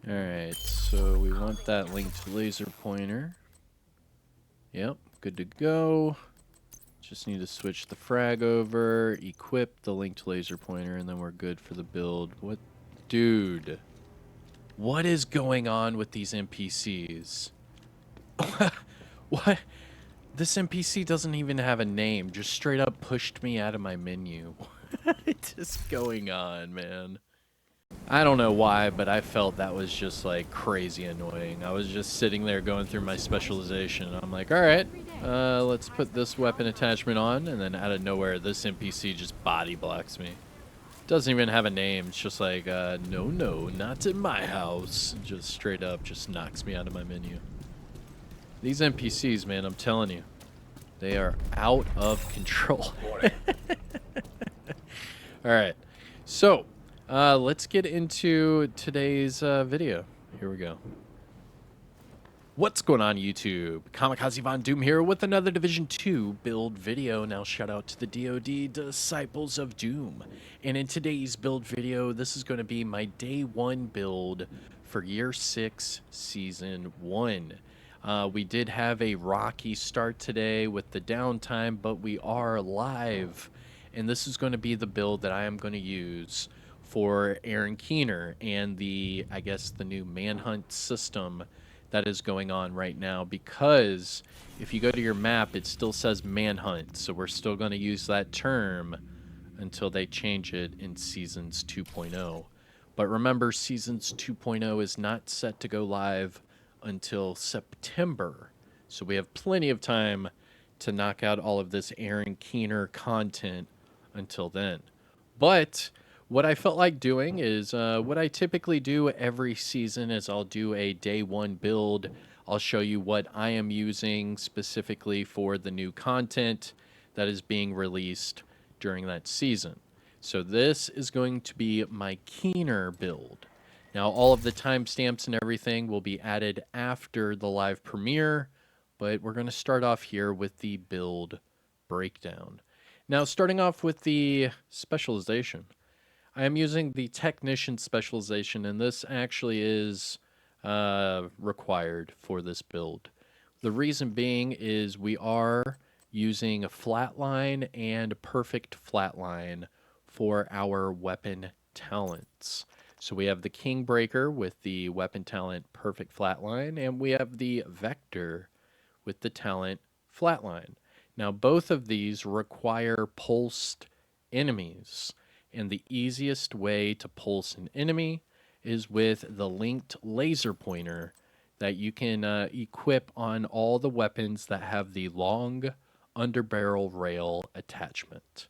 Alright, so we want that linked laser pointer. Yep, good to go. Just need to switch the frag over, equip the linked laser pointer, and then we're good for the build. What? Dude. What is going on with these NPCs? What? This NPC doesn't even have a name. Just straight up pushed me out of my menu. What is going on, man? I don't know why, but I felt that was just like crazy annoying. I was just sitting there going through my specialization. I'm like, all right, let's put this weapon attachment on. And then out of nowhere, this NPC just body blocks me. Doesn't even have a name. It's just like, no, not in my house. Just straight up just knocks me out of my menu. These NPCs, man, I'm telling you, they are out of control. All right, so let's get into today's video. Here we go. What's going on, YouTube? Kamikazevondoom here with another Division 2 build video. Now shout out to the DoD Disciples of Doom. And in today's build video, this is going to be my day 1 build for Year 6, Season 1. We did have a rocky start today with the downtime, but we are live. And this is going to be the build that I am going to use for Aaron Keener and the, I guess, the new manhunt system that is going on right now, because if you go to your map, it still says manhunt. So we're still going to use that term until they change it in Seasons 2.0. But remember, Seasons 2.0 is not set to go live until September. So we have plenty of time to knock out all of this Aaron Keener content until then. But what I felt like doing is what I typically do every season is I'll do a day 1 build. I'll show you what I am using specifically for the new content that is being released during that season. So this is going to be my Keener build. Now all of the timestamps and everything will be added after the live premiere, but we're going to start off here with the build breakdown. Now starting off with the specialization. I am using the Technician specialization, and this actually is required for this build. The reason being is we are using a flatline and perfect flatline for our weapon talents. So we have the Kingbreaker with the weapon talent perfect flatline, and we have the Vector with the talent flatline. Now both of these require pulsed enemies. And the easiest way to pulse an enemy is with the linked laser pointer that you can equip on all the weapons that have the long underbarrel rail attachment.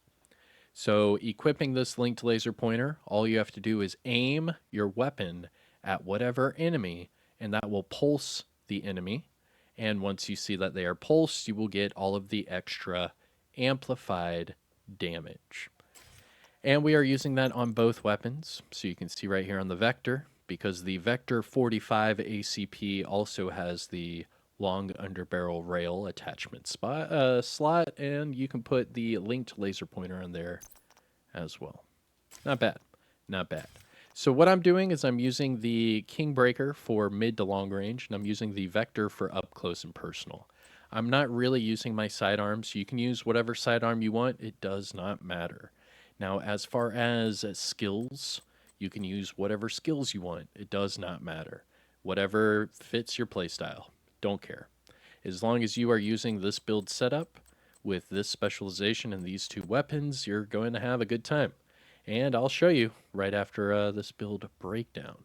So equipping this linked laser pointer, all you have to do is aim your weapon at whatever enemy, and that will pulse the enemy. And once you see that they are pulsed, you will get all of the extra amplified damage. And we are using that on both weapons. So you can see right here on the Vector, because the Vector 45 ACP also has the long underbarrel rail attachment slot, and you can put the linked laser pointer on there as well. Not bad. Not bad. So what I'm doing is I'm using the Kingbreaker for mid to long range, and I'm using the Vector for up close and personal. I'm not really using my sidearms. You can use whatever sidearm you want. It does not matter. Now, as far as skills, you can use whatever skills you want. It does not matter. Whatever fits your playstyle. Don't care. As long as you are using this build setup with this specialization and these 2 weapons, you're going to have a good time. And I'll show you right after this build breakdown.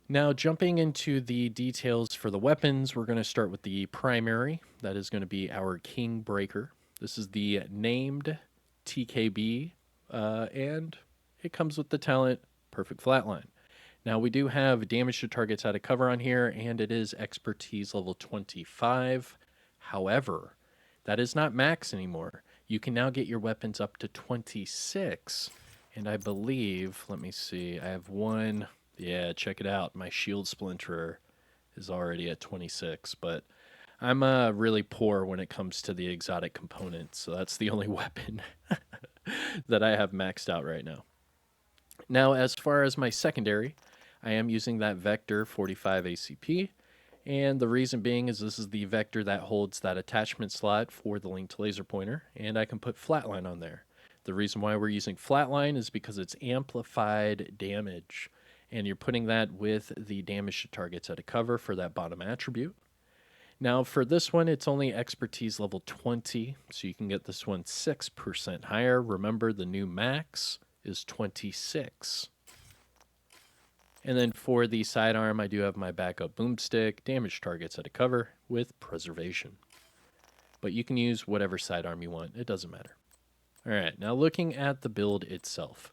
Now, jumping into the details for the weapons, we're going to start with the primary. That is going to be our Kingbreaker. This is the named TKB. And it comes with the talent perfect flatline. Now we do have damage to targets out of cover on here, and it is expertise level 25. However, that is not max anymore. You can now get your weapons up to 26. And I believe, let me see, I have one. Yeah, check it out. My shield splinterer is already at 26, but I'm really poor when it comes to the exotic components, so that's the only weapon that I have maxed out right now. Now, as far as my secondary, I am using that vector 45 ACP, and the reason being is this is the vector that holds that attachment slot for the linked laser pointer, and I can put flatline on there. The reason why we're using flatline is because it's amplified damage, and you're putting that with the damage to targets at a cover for that bottom attribute. Now for this one, it's only expertise level 20, so you can get this one 6% higher. Remember, the new max is 26. And then for the sidearm, I do have my backup boomstick, damage targets at a cover with preservation. But you can use whatever sidearm you want, it doesn't matter. All right, now looking at the build itself.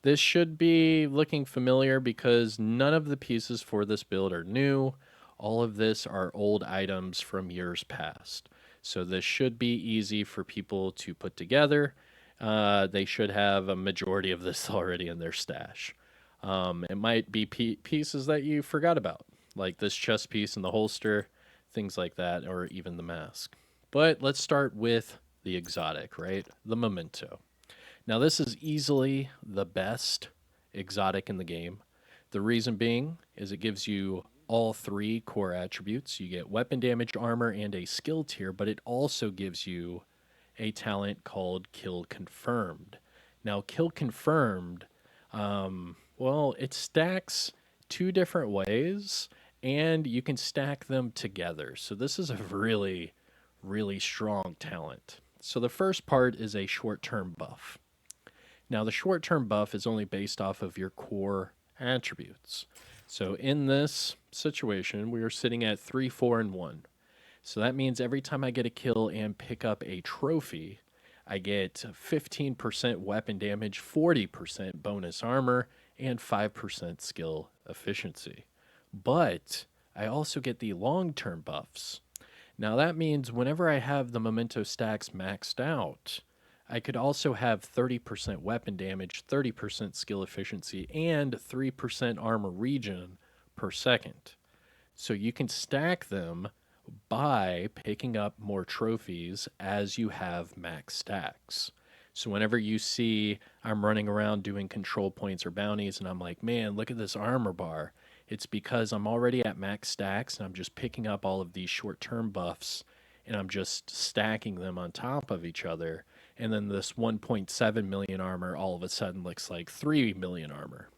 This should be looking familiar because none of the pieces for this build are new. All of this are old items from years past. So this should be easy for people to put together. They should have a majority of this already in their stash. It might be pieces that you forgot about, like this chest piece in the holster, things like that, or even the mask. But let's start with the exotic, right? The memento. Now, this is easily the best exotic in the game. The reason being is it gives you all three core attributes. You get weapon damage, armor, and a skill tier, but it also gives you a talent called Kill Confirmed. Now, Kill Confirmed, well, it stacks two different ways, and you can stack them together. So this is a really, really strong talent. So the first part is a short-term buff. Now, the short-term buff is only based off of your core attributes. So in this situation, we are sitting at 3, 4, and 1. So that means every time I get a kill and pick up a trophy, I get 15% weapon damage, 40% bonus armor, and 5% skill efficiency. But I also get the long-term buffs. Now that means whenever I have the memento stacks maxed out, I could also have 30% weapon damage, 30% skill efficiency, and 3% armor regen per second. So you can stack them by picking up more trophies as you have max stacks. So whenever you see I'm running around doing control points or bounties and I'm like, man, look at this armor bar, it's because I'm already at max stacks and I'm just picking up all of these short-term buffs and I'm just stacking them on top of each other. And then this 1.7 million armor all of a sudden looks like 3 million armor.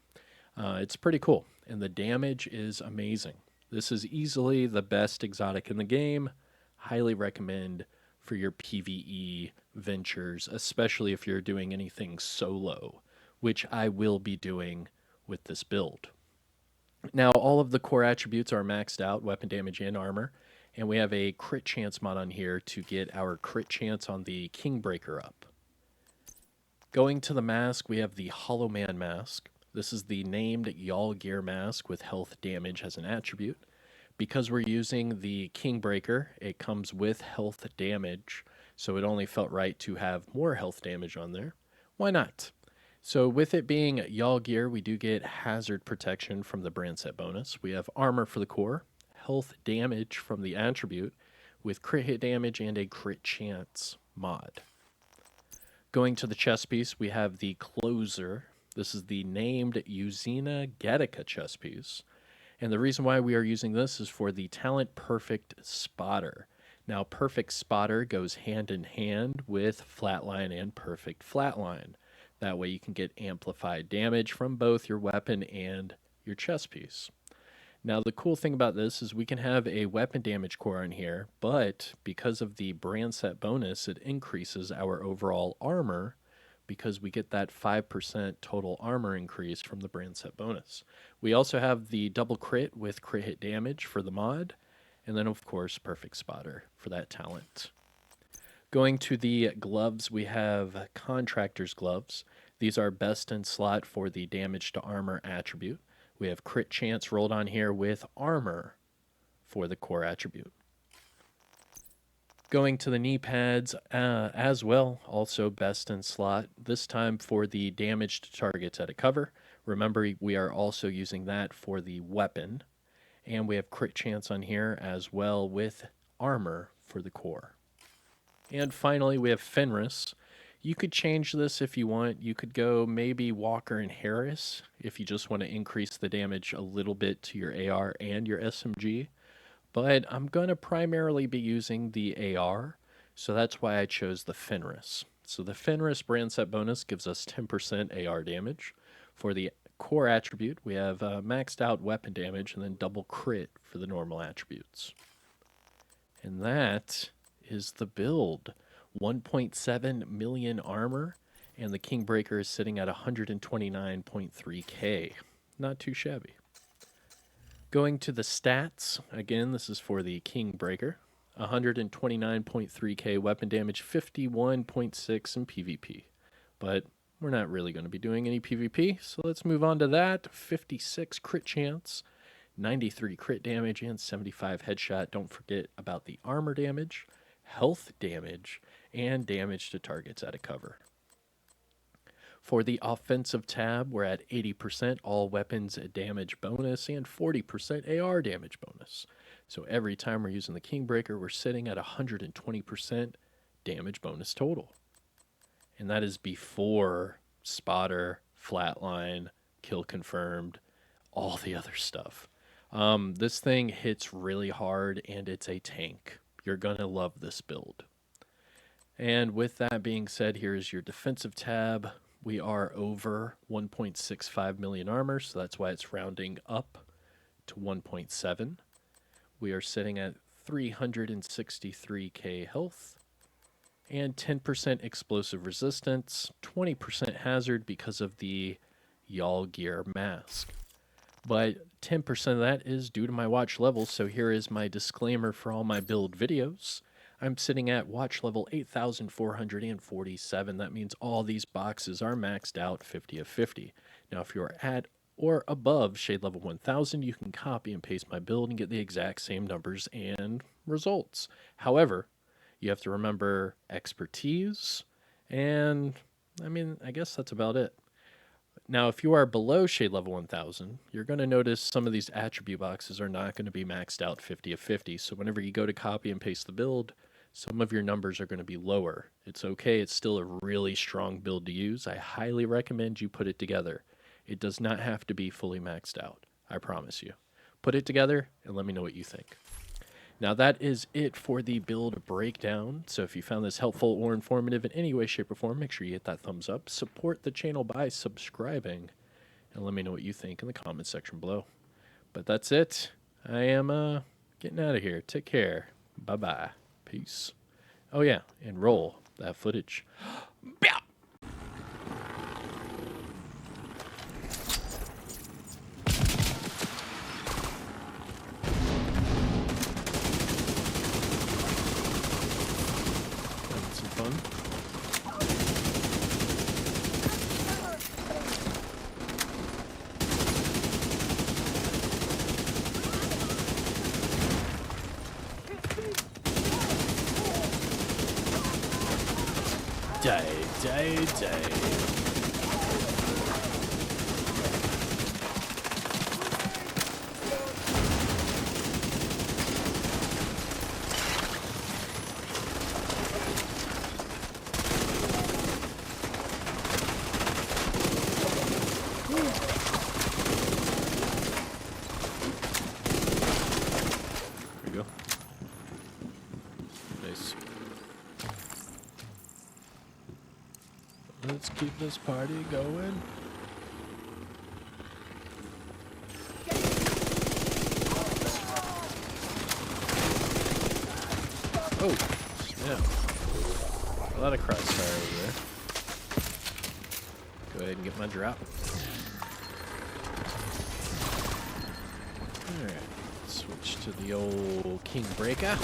It's pretty cool. And the damage is amazing. This is easily the best exotic in the game. Highly recommend for your PvE ventures, especially if you're doing anything solo, which I will be doing with this build. Now, all of the core attributes are maxed out, weapon damage and armor, and we have a crit chance mod on here to get our crit chance on the Kingbreaker up. Going to the mask, we have the Hollow Man mask. This is the named Y'all Gear mask with health damage as an attribute. Because we're using the Kingbreaker, it comes with health damage, so it only felt right to have more health damage on there. Why not? So with it being Y'all Gear, we do get hazard protection from the brand set bonus. We have armor for the core, health damage from the attribute, with crit hit damage and a crit chance mod. Going to the chest piece, we have the Closer. This is the named Uzina Gattaca chest piece. And the reason why we are using this is for the talent Perfect Spotter. Now, Perfect Spotter goes hand in hand with Flatline and Perfect Flatline. That way you can get amplified damage from both your weapon and your chest piece. Now, the cool thing about this is we can have a weapon damage core in here, but because of the brand set bonus, it increases our overall armor because we get that 5% total armor increase from the brand set bonus. We also have the double crit with crit hit damage for the mod, and then of course Perfect Spotter for that talent. Going to the gloves, we have Contractor's Gloves. These are best in slot for the damage to armor attribute. We have crit chance rolled on here with armor for the core attribute. Going to the knee pads as well, also best in slot, this time for the damage to targets at a cover. Remember, we are also using that for the weapon. And we have crit chance on here as well with armor for the core. And finally, we have Fenris. You could change this if you want. You could go maybe Walker and Harris if you just want to increase the damage a little bit to your AR and your SMG. But I'm going to primarily be using the AR, so that's why I chose the Fenris. So the Fenris brand set bonus gives us 10% AR damage. For the core attribute, we have maxed out weapon damage and then double crit for the normal attributes. And that is the build. 1.7 million armor, and the Kingbreaker is sitting at 129.3k. Not too shabby. Going to the stats, again, this is for the Kingbreaker. 129.3k weapon damage, 51.6 in PvP. But we're not really going to be doing any PvP, so let's move on to that. 56 crit chance, 93 crit damage, and 75 headshot. Don't forget about the armor damage, health damage, and damage to targets out of cover. For the offensive tab, we're at 80% all weapons damage bonus and 40% AR damage bonus. So every time we're using the Kingbreaker, we're sitting at 120% damage bonus total. And that is before spotter, flatline, kill confirmed, all the other stuff. This thing hits really hard, and it's a tank. You're going to love this build. And with that being said, here is your defensive tab. We are over 1.65 million armor, so that's why it's rounding up to 1.7. We are sitting at 363k health and 10% explosive resistance, 20% hazard because of the Y'all Gear mask. But 10% of that is due to my watch level, so here is my disclaimer for all my build videos. I'm sitting at watch level 8,447. That means all these boxes are maxed out 50 of 50. Now, if you're at or above shade level 1,000, you can copy and paste my build and get the exact same numbers and results. However, you have to remember expertise, and I guess that's about it. Now, if you are below shade level 1,000, you're going to notice some of these attribute boxes are not going to be maxed out 50 of 50. So whenever you go to copy and paste the build, some of your numbers are going to be lower. It's okay. It's still a really strong build to use. I highly recommend you put it together. It does not have to be fully maxed out. I promise you. Put it together and let me know what you think. Now that is it for the build breakdown. So if you found this helpful or informative in any way, shape, or form, make sure you hit that thumbs up. Support the channel by subscribing. And let me know what you think in the comment section below. But that's it. I am getting out of here. Take care. Bye-bye. Peace. Oh yeah, and roll that footage. Some fun. Die. There we go. Nice. Let's keep this party going. Oh, snap. A lot of crossfire over there. Go ahead and get my drop. Alright, switch to the old Kingbreaker.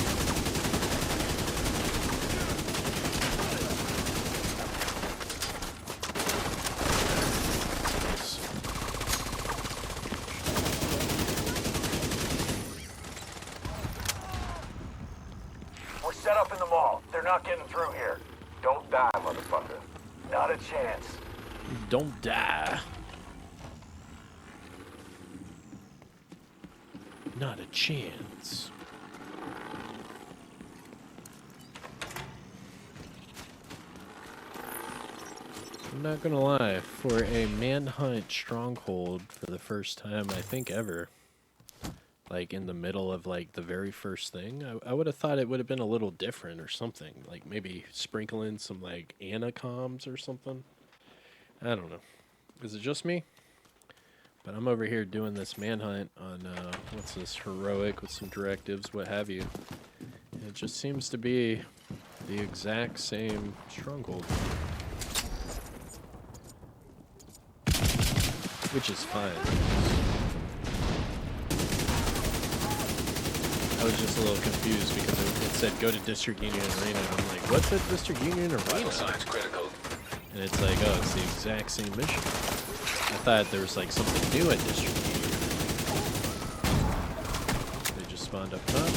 We're set up in the mall. They're not getting through here. Don't die, motherfucker. Not a chance. Don't die. Not a chance. not gonna lie, for a manhunt stronghold for the first time, I think ever, like in the middle of like the very first thing, I would have thought it would have been a little different or something. Like maybe sprinkle in some like anacoms or something. I don't know. Is it just me? But I'm over here doing this manhunt on, what's this, heroic with some directives, what have you. And it just seems to be the exact same stronghold. Which is fine. I was just a little confused because it said go to District Union Arena. And I'm like, what's at District Union Arena? Critical. And it's like, oh, it's the exact same mission. I thought there was like something new at District Union. They just spawned up top.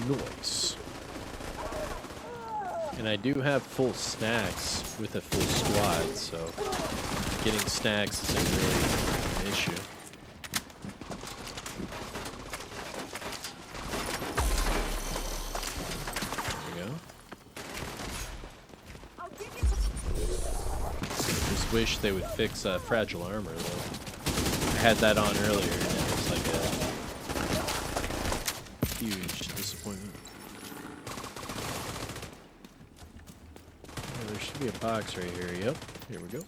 Noise. And I do have full stacks with a full squad, so getting stacks isn't really an issue. There we go. Just wish they would fix fragile armor, though. I had that on earlier, and it was like a huge disappointment. Oh, there should be a box right here. Yep, here we go.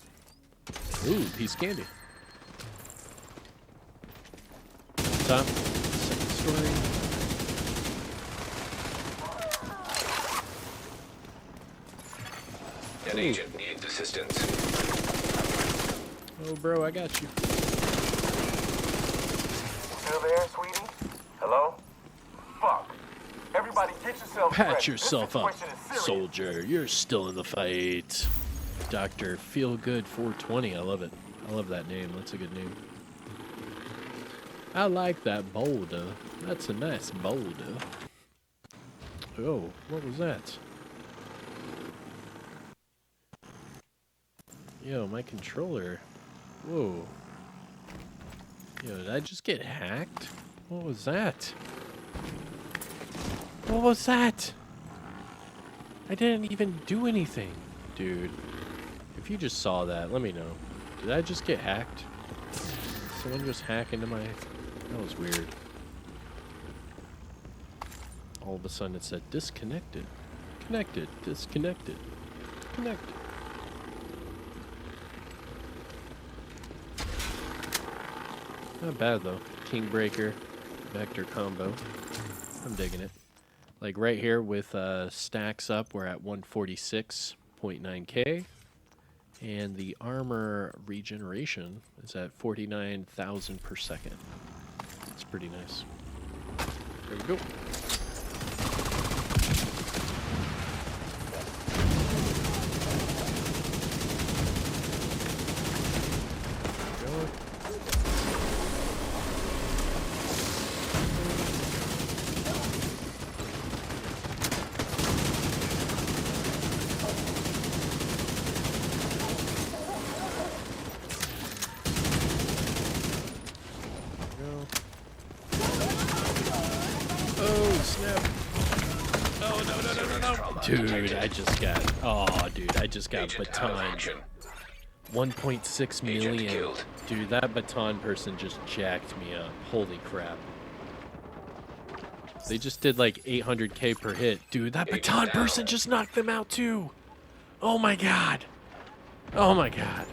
Ooh, piece of candy. Top, second story. An agent needs assistance. Oh, bro, I got you. Still there, sweetie? Hello? Fuck. Everybody get yourself Pat ready. yourself This up, situation is serious. soldier. You're still in the fight. Dr. Feelgood 420. I love it. I love that name. That's a good name. I like that boulder. That's a nice boulder. Oh, what was that? Yo, my controller. Whoa. Yo, did I just get hacked? What was that? What was that? I didn't even do anything. Dude, if you just saw that, let me know. Did I just get hacked? Someone just hack into my... That was weird. All of a sudden it said disconnected. Connected. Disconnected. Connected. Not bad though. King Breaker. Vector combo. I'm digging it. Like right here with stacks up, we're at 146.9k. And the armor regeneration is at 49,000 per second. It's pretty nice. There we go. Dude, I just got... Oh, dude, I just got baton. 1.6 million. Dude, that baton person just jacked me up. Holy crap. They just did like 800k per hit. Dude, that baton person just knocked them out too. Oh my god. Oh my god.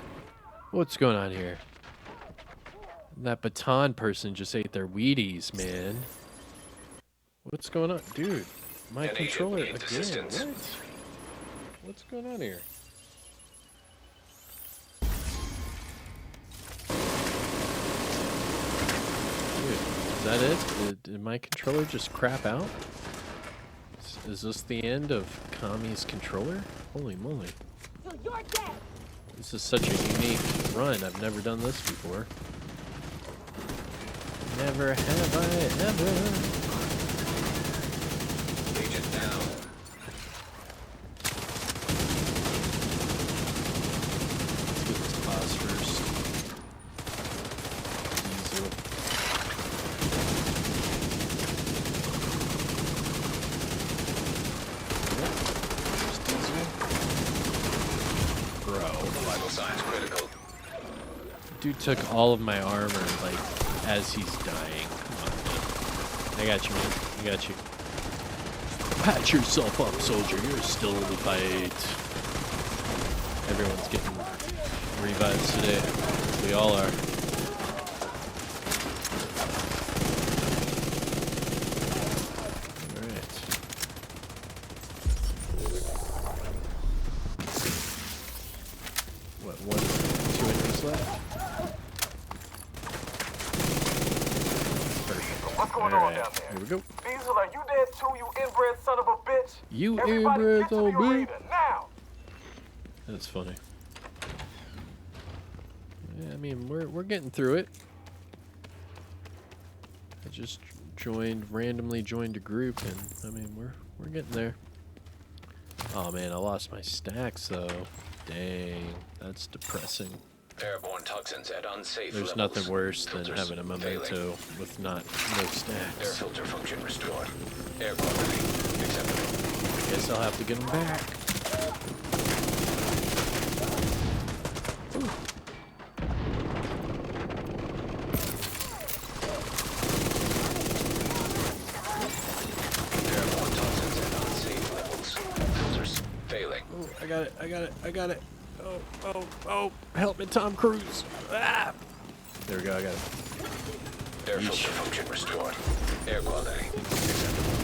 What's going on here? That baton person just ate their Wheaties, man. What's going on? Dude. My controller again. What? What's going on here? Dude, is that it? Did my controller just crap out? Is this the end of Kami's controller? Holy moly. This is such a unique run. I've never done this before. Never have I ever. Dude took all of my armor, like, as he's dying. Come on, man. I got you, man. I got you. Patch yourself up, soldier. You're still in the fight. Everyone's getting revives today. We all are. Alright. What, 2 enemies left? What's going on down there? Here we go. Diesel, are you dead too, you inbred son of a bitch? You Everybody inbred get to the son of a bitch. arena, now! That's funny. Yeah, I mean, we're getting through it. I just randomly joined a group, and I mean, we're getting there. Oh man, I lost my stacks though. Dang, that's depressing. Airborne toxins at unsafe There's levels. nothing worse than Filters having a memento failing. with no Air stacks. filter function restored. Air quality acceptable. Guess I'll have to get them back. Ooh. Airborne toxins at unsafe levels. Filters failing. Oh, I got it. Oh, help me, Tom Cruise. Ah! There we go, I got it. Air filter function restored. Air quality acceptable.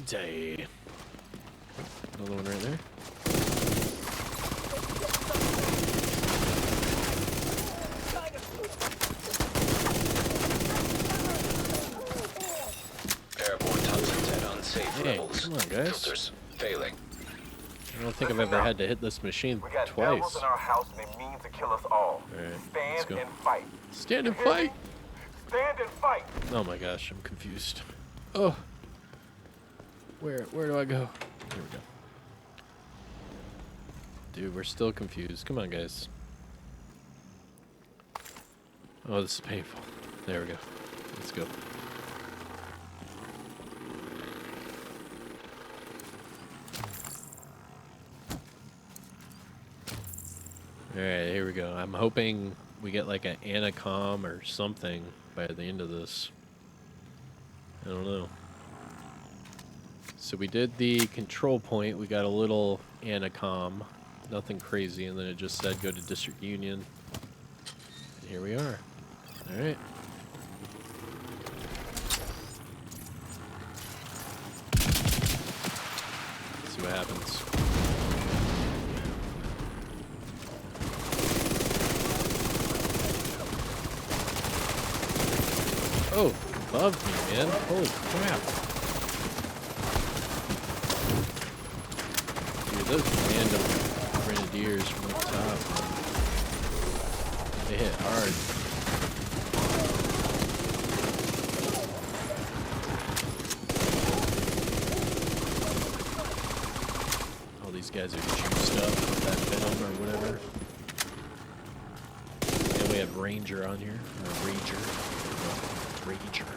Day. Another one right there. Airborne toxins at unsafe Hey, levels. come on, guys. Filters failing. I don't think I've ever had to hit this machine We got twice. devils in our house and they mean to kill us all. Alright, let's Stand go. and fight. Stand and You hear me? fight! Stand and fight. Oh my gosh, I'm confused. Oh. Where do I go? Here we go. Dude, we're still confused. Come on, guys. Oh, this is painful. There we go. Let's go. Alright, here we go. I'm hoping we get like an Anacom or something by the end of this. I don't know. So we did the control point. We got a little Anacom. Nothing crazy. And then it just said go to District Union. And here we are. Alright. See what happens. Oh, above me, man. Holy crap. Dude, those random grenadiers from up top, man. They hit hard. All these guys are juiced up with that venom or whatever. And we have Ranger on here. Or Rager. Rager.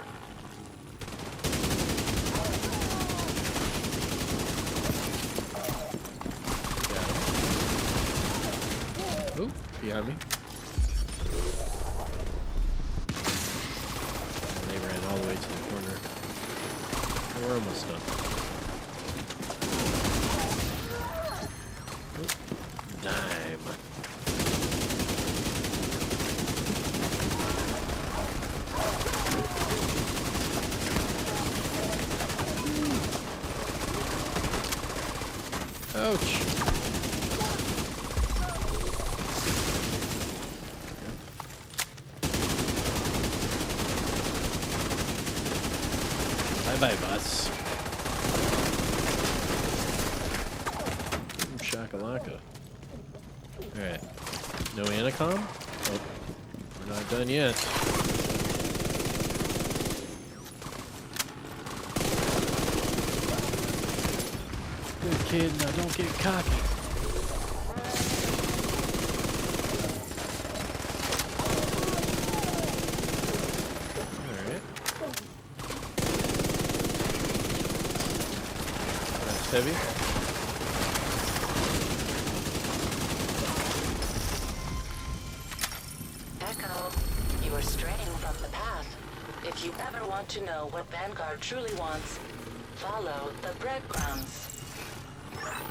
Got him. Oh, behind me. And they ran all the way to the corner. We're almost done. Oh, dime. Ouch. Bye-bye, boss. Shakalaka. Alright. No Anacom? Oh, we're not done yet. Good kid, now don't get cocky. Alright. heavy. Echo, you are straying from the path. If you ever want to know what Vanguard truly wants, follow the breadcrumbs.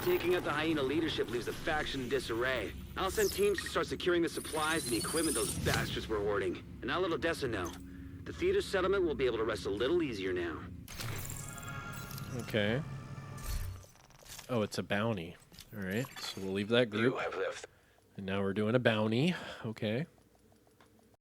Taking out the hyena leadership leaves the faction in disarray. I'll send teams to start securing the supplies and the equipment those bastards were hoarding. And I'll let Odessa know. The theater settlement will be able to rest a little easier now. Okay. Oh, it's a bounty. All right, so we'll leave that group. You have left. And now we're doing a bounty. Okay.